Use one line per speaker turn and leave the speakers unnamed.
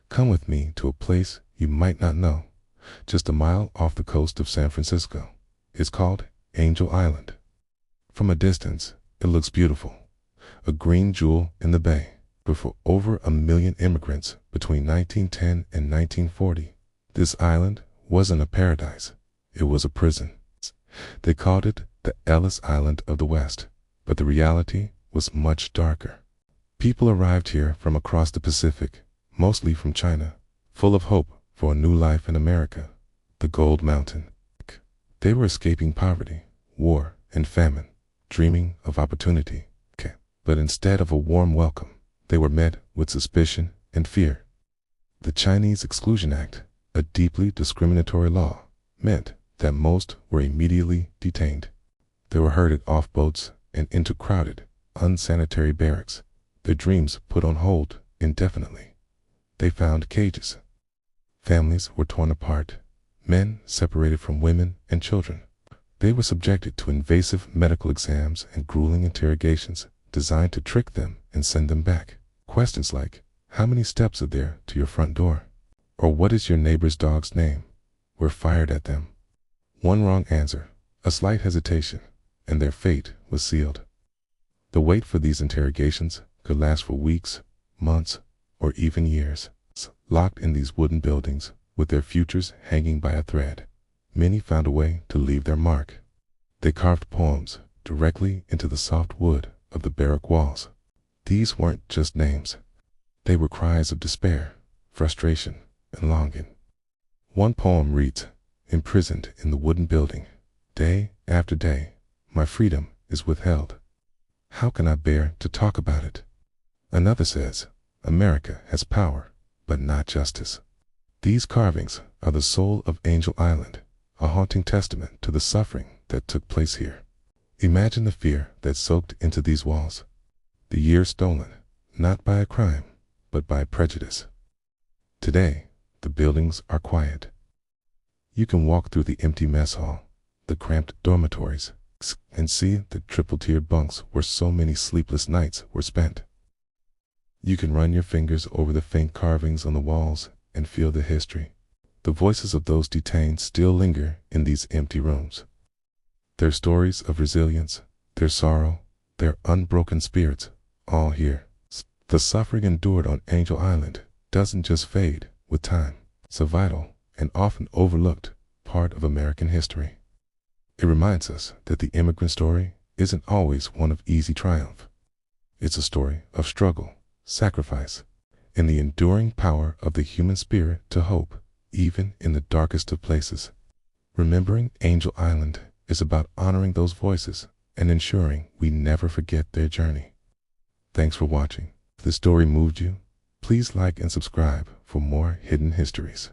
Come with me to a place you might not know, just a mile off the coast of San Francisco. It's called Angel Island. From a distance, it looks beautiful, a green jewel in the bay. But for over 1 million immigrants between 1910 and 1940, this island wasn't a paradise, it was a prison. They called it the Ellis Island of the West, but the reality was much darker. People arrived here from across the Pacific, mostly from China, full of hope for a new life in America, the Gold Mountain. They were escaping poverty, war, and famine, dreaming of opportunity. But instead of a warm welcome, they were met with suspicion and fear. The Chinese Exclusion Act, a deeply discriminatory law, meant that most were immediately detained. They were herded off boats and into crowded, unsanitary barracks, their dreams put on hold indefinitely. They found cages. Families were torn apart, men separated from women and children. They were subjected to invasive medical exams and grueling interrogations designed to trick them and send them back. Questions like, how many steps are there to your front door? Or what is your neighbor's dog's name? Were fired at them. One wrong answer, a slight hesitation, and their fate was sealed. The wait for these interrogations could last for weeks, months, or even years. Locked in these wooden buildings, with their futures hanging by a thread, many found a way to leave their mark. They carved poems directly into the soft wood of the barrack walls. These weren't just names. They were cries of despair, frustration, and longing. One poem reads, imprisoned in the wooden building, day after day, my freedom is withheld. How can I bear to talk about it? Another says, America has power, but not justice. These carvings are the soul of Angel Island, a haunting testament to the suffering that took place here. Imagine the fear that soaked into these walls. The years stolen, not by a crime, but by prejudice. Today, the buildings are quiet. You can walk through the empty mess hall, the cramped dormitories, and see the triple-tiered bunks where so many sleepless nights were spent. You can run your fingers over the faint carvings on the walls and feel the history. The voices of those detained still linger in these empty rooms. Their stories of resilience, their sorrow, their unbroken spirits, all here. The suffering endured on Angel Island doesn't just fade with time. It's a vital and often overlooked part of American history. It reminds us that the immigrant story isn't always one of easy triumph. It's a story of struggle, sacrifice, and the enduring power of the human spirit to hope, even in the darkest of places. Remembering Angel Island is about honoring those voices and ensuring we never forget their journey. Thanks for watching. If the story moved you, please like and subscribe for more hidden histories.